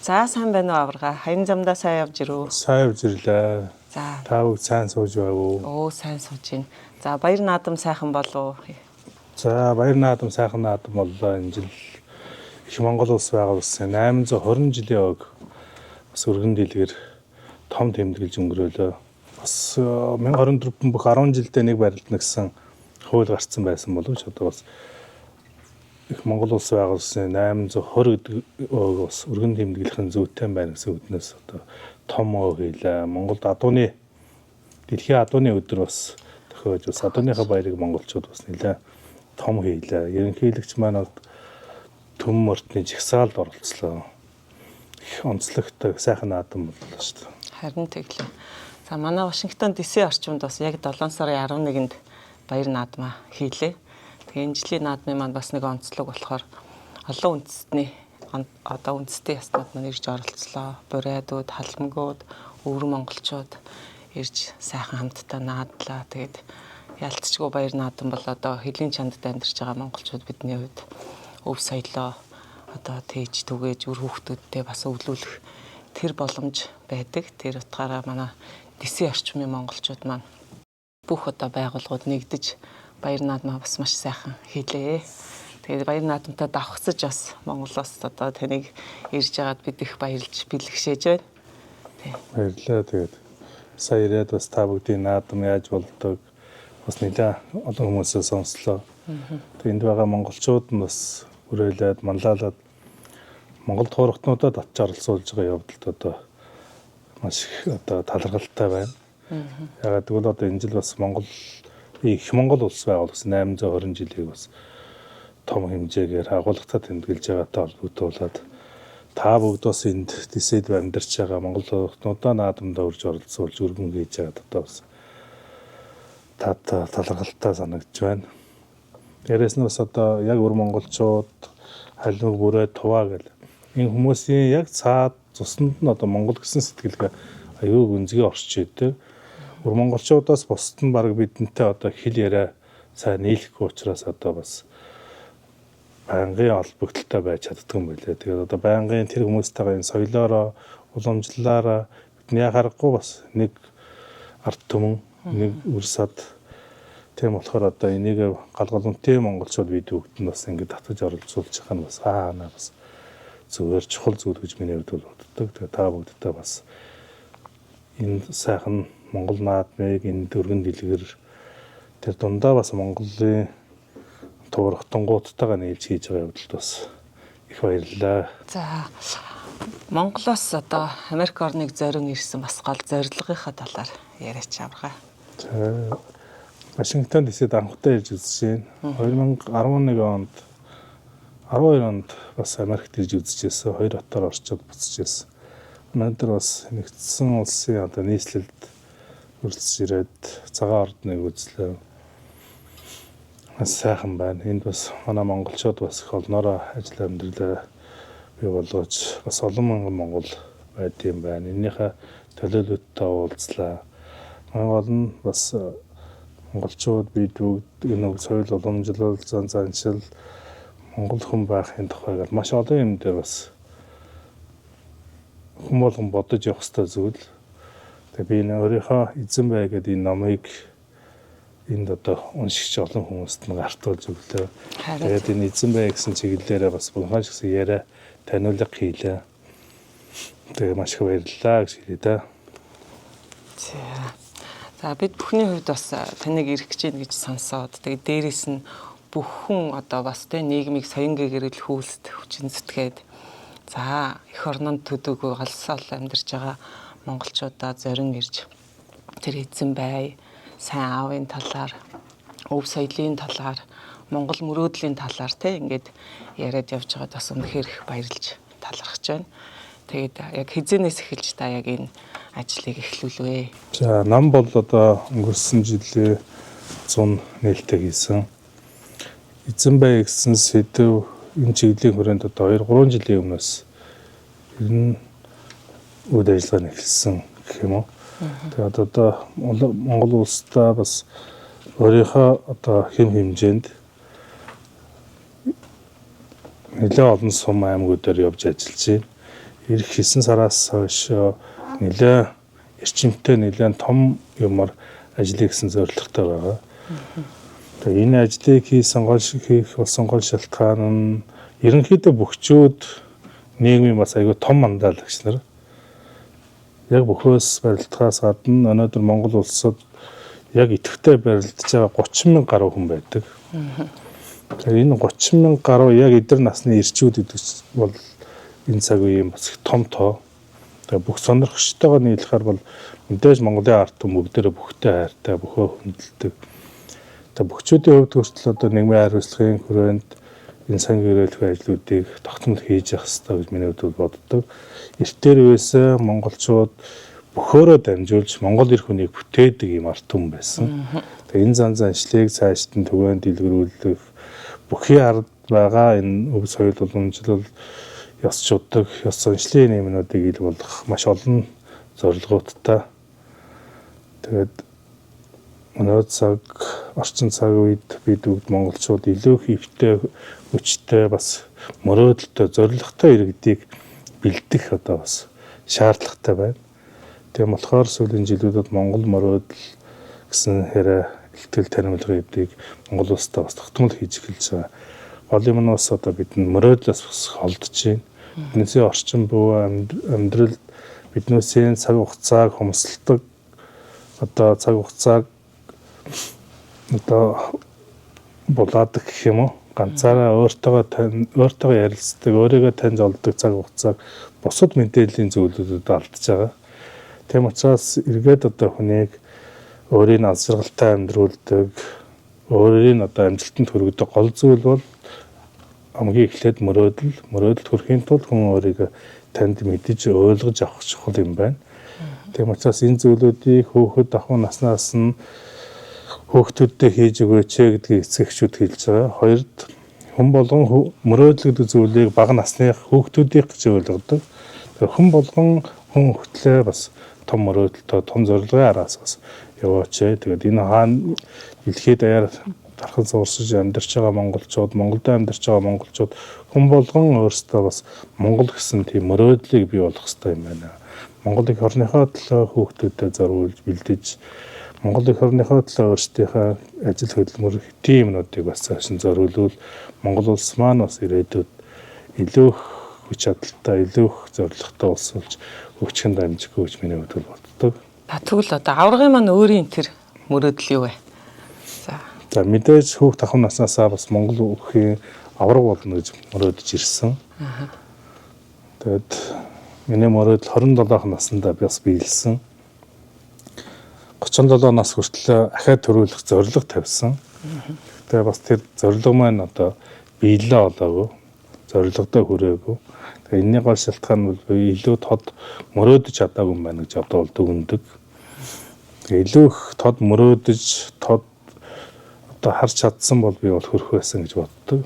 За сайн байна уу аварга. Хаян замдаа сайн явж ирүү. Сайн явж ирлээ. За. Та бүгд сайн сууж байв уу? Оо сайн сууж байна. За баяр наадам сайхан болов. За баяр наадам сайхан наадам боллоо. Энэ жил их Монгол улс байгаа улсын 820 жилийн ог бас өргөн дэлгэр том тэмдэглэж өнгөрөөлөө. Бас 1024 бүх 10 жилдээ нэг барилдана гэсэн хууль гарцсан байсан боловч одоо бас их Монгол улс байгаа улсын 820 гэдэг бас өргөн тэмдэглэхэн зүйтэй байна гэсэн үгнээс одоо том хийлээ. Монголд адууны дэлхийн адууны өдөр бас тохиож бас адууныхаа баярыг монголчууд бас нэлээд том хийлээ. Ерөнхийлөгч маань төм мөртний жагсаалд оролцлоо. Их онцлогтой сайхан наадам боллоо шүү дээ. Харин тэглээ. За манай Вашингтон DC орчимд бас яг 7 сарын 11-нд баяр наадмаа хийлээ. Тэгээ энэ жилийн наадмын маань бас нэг онцлог болохоор олон үндэстний одоо үндэстэй яснууд маань ирж оролцлоо. Бурайдууд, халамгууд, өвөр монголчууд ирж сайхан хамтдаа наадлаа. Тэгээд ялцчгүй баяр наадам бол одоо хөлийн чандд амьдарч байгаа монголчууд бидний хувьд өв соёлоо одоо тээж түгээж үр хүүхдүүдтэй бас өвлүүлэх тэр боломж байдаг. Тэр утгаараа манай DC орчмын монголчууд маань бүх одоо байгууллагууд нэгдэж баяр наадмаа бас маш сайхан хийлээ. Тэгээд баяр наадамтай давхцаж бас Монголоос одоо таныг ирж байгаад бид их баярлж бэлгшээж байна. Баярлалаа. Тэгээд сая ирээд бас та бүгдийн наадам яаж болдог бас нэлээд олон хүмүүсээс сонслоо. Тэгээд энд байгаа монголчууд нь бас хүрээлээд манлайлаад Монгол туурхтнуудад очиж оролцуулж байгаа явдалд одоо маш их одоо таларгалтай байна. Ягаад гэвэл одоо энэ жил бас их Монгол улс байгуулсан 820 жилийг бас том хэмжээгээр агуулгатаа тэмдэглэж байгаатай холбогдуулаад та бүгд бас энд дэсэд амьдарч байгаа Монгол туурхтнуудаа наадамдаа урьж оролцуулж өргөн хийж байгаа одоо бас таларгалтай санагдж байна. Дээрээс нь бас одоо яг өр монголчууд халимаг бүрээ туваа гэл энэ хүмүүсийн яг цаад цуснд нь одоо Монгол гэсэн сэтгэлгээ аюу гүнзгий орч идэг. Өр монголчуудаас бусд нь баг бидэнтэй одоо хэл яриа сайн нийлэхгүй учраас одоо бас байнгын олбогдолтой байж чаддаг юм байлээ. Тэгээд одоо байнгын тэр хүмүүстэйгээ энэ соёлоороо уламжлалаараа бидний харахгүй бас нэг ард түмэн нэг үрсад тийм болохоор одоо энийг галгалунтэй монголчууд бид бүгд нь бас ингэ татаж оролцуулж байгаа нь бас бас зүгээр чухал зүйл гэж миний хувьд боддог. Тэгээд та бүгдтэй бас энэ сайхан Монгол наадмыг энэ дөрвөн дэлгэр тэр дундаа бас Монголын туурхтангуудтайгаа нийлж хийж байгаа явдалд бас их баярлалаа. За Монголоос одоо Америк орныг зорин ирсэн бас гол зорилгынхаа талаар яриач аврага. За Вашингтон DC-д анхудаа ирж үзсэн. 2011 онд 12 онд бас Америкт ирж үзчихсэн. 2 хотоор орчод буцчихсан. Өнөөдөр бас нэгдсэн улсын одоо нийслэлд үргэлж ирээд цагаан ордныг үзлээ. Бас сайхан байна. Энд бас манай монголчууд бас их олноороо ажил амьдралаа бий болгож бас олон мянган монгол байд юм байна. Энийхээ төлөөлөлтөд уулзлаа. Монгол нь бас монголчууд бид бүгд энэ соёл уламжлал заншил монгол хүн байхын тухайгаар маш олон юм дээр бас хүн болгон бодож явах ёстой зүйл. Тэгээ би энэ өөрийнхөө эзэн бай гэдэг энэ номыг энд одоо уншигч олон хүмүүст нь гартуулж өглөө. Тэгээд энэ эзэн бай гэсэн чиглэлээрээ бас маш их яриа таниулга хийлээ. Тэгээ маш их баярлалаа гэж хэлээ да. За бид бүхний хувьд бас таныг ирэх гэж байна гэж сонсоод тэгээд дээрэс нь бүхэн одоо бас нийгмийг соён гэгэрэл хүүлсэд хүчин зүтгээд за эх орнонд төдөөгүй галсаал амьдарч байгаа монголчуудаа зорин ирж тэр эзэн бай сайн аавын талаар өв соёлын талаар монгол мөрөөдлийн талаар ингээд яриад явж байгаад бас үнэхээр их баярлж талархаж байна. Тэгээд яг хизэнээс эхэлж та яг энэ ажлыг эхлүүлвэ. За нам бол одоо өнгөрсөн жилээ 100 нээлттэй хийсэн. Эзэн бай гэсэн сэдв энэ чиглэлийн хүрээнд одоо 2-3 жилийн өмнөөс ер нь үйл ажиллагаа эхэлсэн гэх юм уу. Тэгээд одоо Монгол улстай бас өөрийнхөө одоо хэм хэмжээнд нэлээд олон сум аймагуудаар явж ажиллаж байна. эх 9 сараас хойш нэлээд эрчимтэй нэлээд том юмар ажиллая гэсэн зорилготой байгаа. Тэгээ энэ ажлыг хийх болсон гол шалтгаан нь ерөнхийдөө бөхчүүд нийгмийн бас аягүй том мандаалагч нар яг бөхөөс барилдахаас гадна өнөөдөр Монгол улсад яг идэвхтэй барилдаж байгаа 30,000 гаруй хүн байдаг. Тэгэхээр энэ 30,000 гаруй яг эдгээр насны ирчүүд гэдэг бол энэ цаг үеийн бас их том тоо. Тэгээ бүх сонирхогчтойгоо нийлэхээр бол мэдээж Монголын ард түмэн бүгдээрээ бүхтэй хайртай, бөхөө хүндэлдэг. Тэгээ бөхчүүдийн хувьд хүртэл одоо нийгмийн хариуцлагын хүрээнд энэ сангийн ирээлэх ажлуудыг тогтмол хийж явах хэрэгтэй гэж миний хувьд боддог. Эртээр үеэсээ монголчууд бөхөөрөө дамжуулж Монгол эр хүнийг бүтээдэг юм ард түмэн байсан. Тэгээ энэ зан заншлыг цаашд нь түгээн дэлгэрүүлэх бүхий ард байгаа энэ өв соёл уламжлал ёс чудаг, ёс заншлын нэмнүүдийг ил болгох маш олон зорилгоудтай. Тэгээд өнөө цаг орчин цаг үед бид бүгд монголчууд илүү хэвтэй, хүчтэй, бас мөрөөдөлтөй, зорилготой иргэдийг бэлдэх одоо бас шаардлагатай байна. Тийм болохоор сүүлийн жилүүдэд Монгол мөрөөдөл гэсэн хэрэг ихтгэл таримлага эдийг Монгол улстай бас тогтмол хийж эхэлж байгаа. Гол юм нь бас одоо бидний мөрөөдлөөс бас холдож байна. Бидний орчин буй амьдралд биднээсээ цаг хугацааг хомсолдог одоо цаг хугацааг одоо булаадаг гэх юм уу? Ганцаараа өөртөө ярилцдаг, өөрийгөө таньж олдог цаг хугацааг бусад мэдээллийн зүйлүүдэд алдаж байгаа. Тийм учраас эргээд одоо хүнийг өөрийн алсаргалтай амьдруулдаг, өөрийн одоо амжилтанд хүргэдэг гол зүйл бол хамгийн эхлээд мөрөөдөлд хүрэхийн тулд хүн өөрийгөө танд мэдэж ойлгож авах чухал юм байна. Тийм учраас энэ зүйлүүдийг хөөхд ахуй наснаас нь хөөхтөддөө хийж өгөөч гэдгийг эцэгчүүд хэлж байгаа. Хоёрд хүн болгон мөрөөдөл гэдэг зүйлийг бага насны хөөхтүүдийг гэж ойлгодог. Тэгэхээр хүн болгон хүн хөтлөө бас том мөрөөдөлтөй, том зорилгын араас бас яваач. Тэгээд энэ хаана дэлхийд даяар дархан суурсаж амьдарч байгаа монголчууд, Монголд амьдарч байгаа монголчууд хүн болгон өөрсдөө бас Монгол гэсэн тийм мөрөөдлийг бий болгох хэрэгтэй юм байна. Монгол их орныхоо төлөө хүүхдүүдэд зориулж бэлдэж, Монгол их орныхоо төлөө өөрсдийнхээ ажил хөдөлмөр тиймнүүдийг бас цааш нь зориулвал Монгол улс маань бас ирээдүйд илүү хүч чадалтай, илүү зорилготой улс болж хөгжихэд дамжихгүй гэж миний хувьд боддог. Тэгвэл одоо аврагын маань өөрийн тэр мөрөөдөл юу вэ? За мэдээж хүүхд ахуй наснаасаа бас Монгол өвхийн авраг болно гэж мөрөөдөж ирсэн. Тэгээд миний мөрөөдөл 27 наснда бас биелсэн. 37 нас хүртэл ахиад төрүүлэх зорилго тавьсан. Тэгээд бас тэр зорилго маань одоо биелээ болоогүй. Зорилгодоо хүрээгүй. Тэгээд энэний гол шалтгаан нь бол илүү тод мөрөөдөж чадаагүй юм байна гэж одоо бол дүгнэдэг. Тэгээд илүү их тод мөрөөдөж, тод одоо харж чадсан бол би бол хөрөх байсан гэж боддог.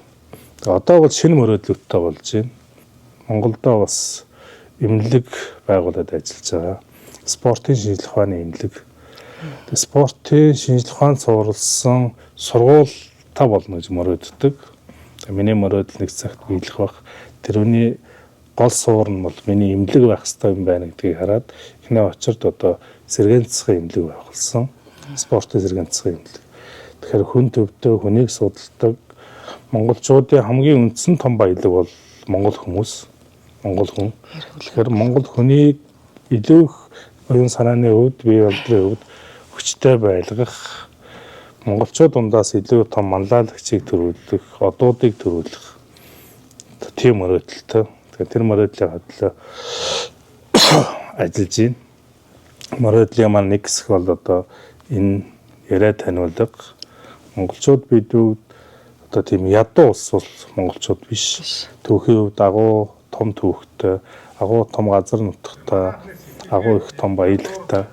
Тэгээд одоо бол шинэ мөрөөдлөдтэй болж байна. Монголдо бас эмнэлэг байгуулад ажиллаж байгаа. Спортын шинжилгээ ухааны эмнэлэг. Тэгээд спортын шинжилгээ ухаанд суурилсан сургуультай болно гэж мөрөөддөг. Миний мөрөөдөл нэг цагт биелэх бах. Тэрүүний гол суур нь бол миний эмнэлэг байх хэрэгтэй юм байна гэдгийг хараад эхний очирд одоо сэргээн засгийн эмнэлэг байх болсон. Спортын сэргээн засгийн эмнэлэг. Тэгэхээр хүн төвдөө хүнийг судалдаг монголчуудын хамгийн үндсэн том баялаг бол монгол хүмүүс, монгол хүн. Тэгэхээр монгол хүнийг илүү их оюун санааны хувьд, бие болдрын хувьд хүчтэй байлгах, монголчууд дундаас илүү том манлайлагчийг төрүүлэх, одуудыг төрүүлэх тийм мөрөөдөлтэй. Тэгэхээр тэр мөрөөдлийн хадлаа ажиллаж байна. Мөрөөдлийн маань нэг хэсэг бол одоо энэ яриа таниулга. Монголчууд бид одоо тийм ядуу улс бол монголчууд биш. Түүхийн хувьд агуу том түүхтэй, агуу том газар нутагтай, агуу их том баялагтай.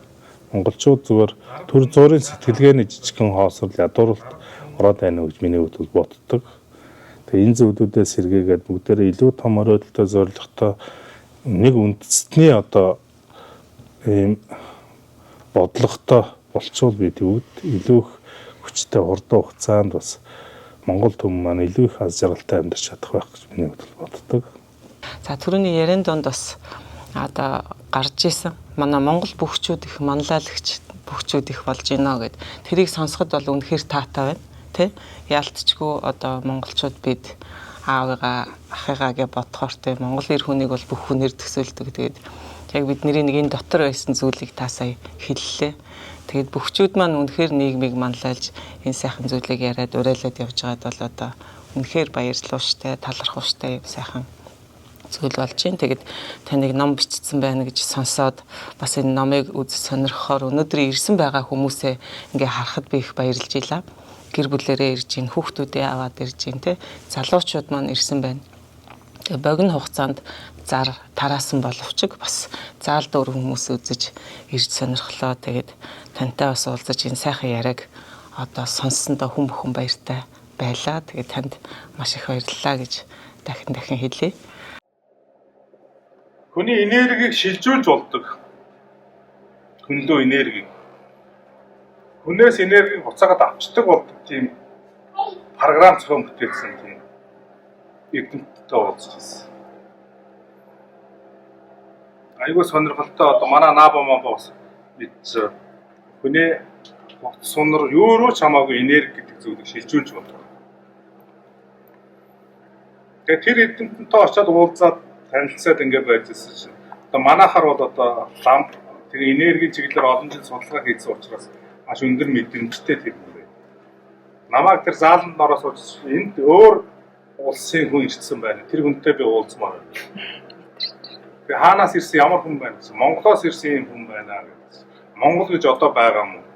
Монголчууд зүгээр төр зургийн сэтгэлгээний жижигхэн хоосрол ядууралт ороод байна гэж миний хувьд боддог. Тэгээ энэ зүйлүүдээс сэргээгээд бүгдээрээ илүү том мөрөөдөлтэй, зорилготой нэг үндэстний одоо ийм бодлоготой болчвол бид илүү их хүчтэй хурдан хугацаанд бас Монгол түмэн маань илүү их аз жаргалтай амьдарч чадах байх гэж миний хувьд боддог. За түрүүний яриан донд бас одоо гарч исэн. Манай Монгол бүхчүүд их манлайлагч бүхчүүд их болж байна гэд. Тэрийг сонсоход бол үнэхээр таатай байна. Тэ? Яалтчгүй одоо монголчууд бид аавыгаа ахыгаа гэж бодохоор тэ монгол эр хүнийг бол бүх хүнээр төсөөлдөг. Тэгээд яг бидний нэг энэ дотор байсан зүйлийг та сая хэллээ. Тэгээд бүхчүүд маань үнэхээр нийгмийг манлайлж энэ сайхан зүйлийг яриад уриалаад явж байгаад бол одоо үнэхээр баярлалууштай, талархууштай сайхан зүйл болж байна. Тэгээд таныг ном бичсэн байна гэж сонсоод бас энэ номыг үз сонирхохоор өнөөдөр ирсэн байгаа хүмүүсээ ингээ харахад би их баярлж илаа. Гэр бүлэрээ ирж гин, хүүхдүүдээ аваад ирж гин те. Залуучууд маань ирсэн байна. Тэгээд богино хугацаанд зар тараасан боловч бас заал дөр хүмүүс үзэж ирж сонирхлоо. Тэгээд тантай бас уулзаж энэ сайхан яриаг одоо сонссондоо хүн бүхэн баяртай байлаа. Тэгээд танд маш их баярлалаа гэж дахин хэлье. Хүний энергийг шилжүүлж болдог. Хөндөө энерги. Хүнээс энергийг буцаагаад авчдаг болдог тийм програм зохион бүтээсэн тийм эрдэмтдтэй уулзчихсан. Айгуу сонирхолтой одоо манай наба бас мэдсэн. Хүний сунар юуруу ч хамаагүй энерги гэдэг зүйлийг шилжүүлж болдог. Тэгээ тэр эрдэмтэнтэй очиад уулзаад танилцаад ингэ байжсэн чинь одоо манайхаар бол одоо ламп тэр энерги чиглэлээр олон жил судалгаа хийсэн учраас маш өндөр мэдрэмжтэй тэр хүн. Намайг тэр зааланд ороод сууж энд өөр улсын хүн ирсэн байна. Тэр хүнтэй би уулзмаар байна. Тэгээ хаанаас ирсэн ямар хүн байна гэсэн. Монголоос ирсэн хүн байна гэсэн. Монгол гэж одоо байгаа юм уу?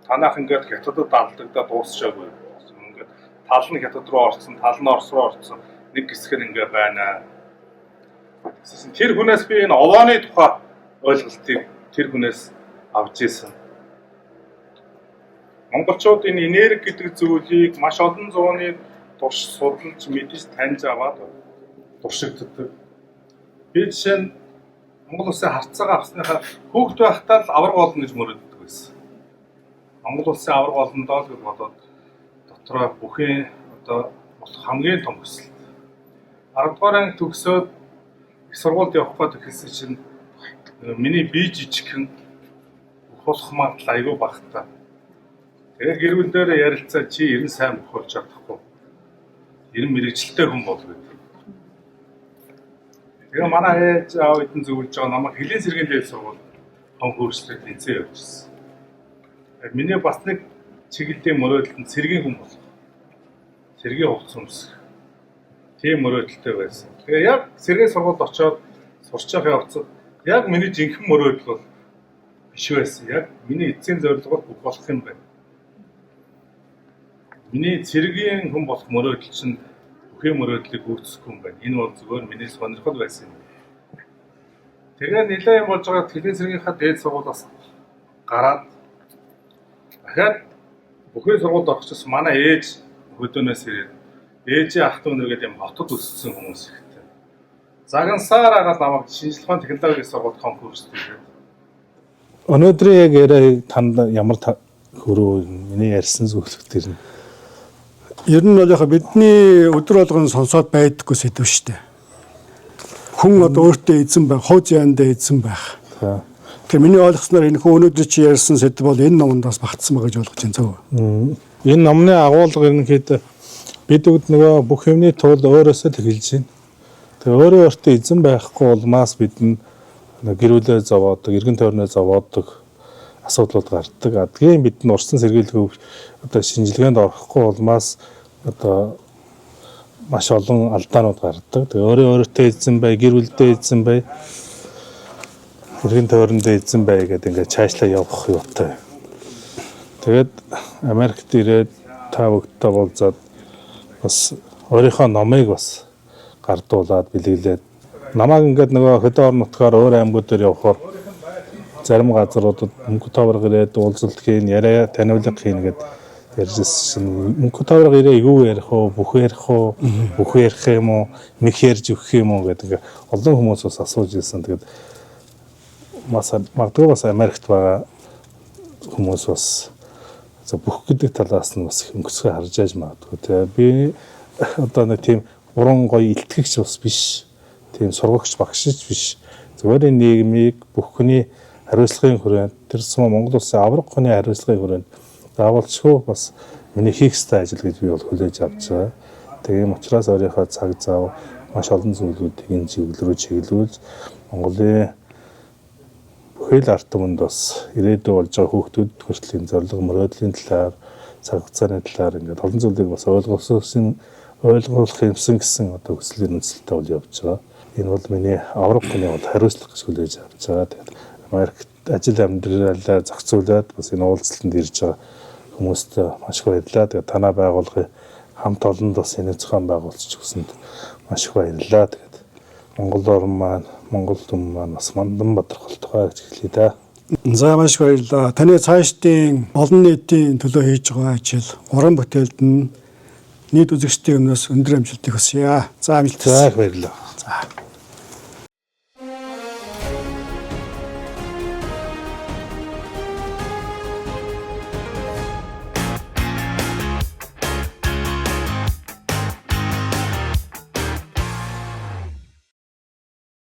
Танах ингээд хятадд алдагдаад дуусчаагүй. Ингээд тал нь хятад руу орсон, тал нь Орос руу орсон. Нэг хэсэг нь ингээ байна. Тэр хүнээс би энэ овооны тухай ойлголтыг тэр хүнээс авч ирсэн. Монголчууд энэ энерги гэдэг зүйлийг маш олон зууны турш судалж мэдж таньж аваад туршигддаг. Би жишээ нь Монгол улсын харцаагаа авсныхаа хүүхд байхдаа л авраг болно гэж мөрөддөг байсан. Монгол улсын авраг олондоо л гэж бодоод дотроо бүхэн одоо хамгийн том хүсэл. 10 дугаар анги төгсөөд их сургуульд явах гээд ихсэн чинь миний бие жижигхэн болох магадлал айгүй багтаа. Тэгээд гэр бүл дээр ярилцаа чи ер нь сайн болох чадахгүй. Ер нь мэрэгчлээ хүн бол гэдэг. Тэгээ манай ээж аав эдэн зөвлөж байгаа намайг Хилийн сэргийн дээд сургууль том хөрслөд тэнцээ явуулсан. Миний бас нэг чиглэлийн мөрөөдөлд сэргийн хүн болох. Сэргийн хувцас өмсөх. Тийм мөрөөдөлтэй байсан. Тэгээ яг сэргийн сургуульд очиод сурч явах явцад яг миний жинхэнэ мөрөөдөл бол биш байсан. Яг миний эцсийн зорилго бол болох юм байна. Миний цэргийн хүн болох мөрөөдөл чинь бүхэн мөрөөдлийг гүйцэтгэх юм байна. Энэ бол зөвхөн миний сонирхол байсан юм. Тэгээ нэлээд юм болж байгаа Хилийн сэргийнхаа дээд сургуулиас гараад дахиад бүхэн сургуульд орох гэсэн манай ээж хөдөөнөөс ирээд ээжийн ах トゥ өнөр гэдэг юм хотод өссөн хүмүүс ихтэй. Загансаар агаад намайг шинжилгээ технологийн сургуульд конкурст хийгээд. Өнөөдрийн яг яриаг танд ямар хөрөө миний ярьсан зүйлүүд тэр нь. Ер нь бол яг бидний өдөр болгон сонсоод байдаггүй сэдв шүү дээ. Хүн одоо өөртөө эзэн байх, хууз яандаа эзэн байх. Тэгэхээр миний ойлгосноор энэ хүн өнөөдөр чи ярьсан сэдв бол энэ номонд бас багтсан байгаа гэж ойлгож байна зөв. Энэ номны агуулга ерөнхийдөө бид нөгөө бүх юмны тул өөрөөсөө л хэлж байна. Тэгээ өөрөө өөртөө эзэн байхгүй улмаас бид гэр бүлээ зовоодог, эргэн тойрноо зовоодог асуудлууд гардаг. Тийм бид урьдчилан сэргийлэх одоо шинжилгээнд орохгүй улмаас одоо маш олон алдаанууд гардаг. Тэгээ өөртөө эзэн бай, гэр бүлдээ эзэн бай, эргэн тойрондоо эзэн бай гэдэг ингээд цаашлаа явах юутай. Тэгээд Америкт ирээд та бүгдтэй уулзаад бас өөрийнхөө номыг бас гардуулаад бэлгэлээд намайг ингээд нөгөө хөдөө орон нутгаар өөр аймагуд дээр явхаар зарим газруудад мөнгө тавраг ирээд уулзалт хийн, яриа таниулга хийн гэд ярьжсэн. Мөнгө тавраг ирээ юу ярих вэ? Бүх ярих уу? Бүх ярих юм уу? Нэг ярьж өгөх юм уу гэдэг ингээд олон хүмүүс бас асууж ирсэн. Тэгээд магадгүй бас Америкт байгаа хүмүүс бас бүх гэдэг талаас нь бас өнгөцгөө харж яаж магадгүй. Тэгээ би одоо нэг тийм уран гоё илтгэгч бас биш. Тийм сургагч багшич биш. Зүгээр энэ нийгмийг бүх хүний хариуцлагын хүрээнд тэр сум Монгол улсын авраг хүний хариуцлагын хүрээнд заавалчгүй бас миний хийх ёстой ажил гэж би бол хүлээж авч байгаа. Тийм учраас өөрийнхөө цаг зав маш олон зүйлүүдийг энэ чиглэл рүү чиглүүлж Монголын бүхэл ард түмэнд бас ирээдүй болж байгаа хүүхдүүд хүртлийн зорилго мөрөөдлийн талаар цаг хугацааны талаар ингээд олон зүйлийг бас ойлгуулах юмсан гэсэн одоо хүслийн үндэслэлтэй бол явж байгаа. Энэ бол миний авраг хүний бол хариуцлага гэж хүлээж авч байгаа. Тэгээд Америкт ажил амьдралаа зохицуулаад бас энэ уулзалтанд ирж байгаа хүмүүст маш их баярлалаа. Тэгээд танай байгууллагын хамт олонд бас энэ зохион байгуулж өгсөнд маш их баярлалаа. Тэгээд Монгол орн маань, Монгол түмэн маань бас мандан бадрахалтай гэж хэлье да. За маш баярлалаа. Таны цаашдын олон нийтийн төлөө хийж байгаа ажил, уран бүтээлд нь нийт үзэгчдийн өмнөөс өндөр амжилтыг хүсье. За амжилт. За их баярлалаа.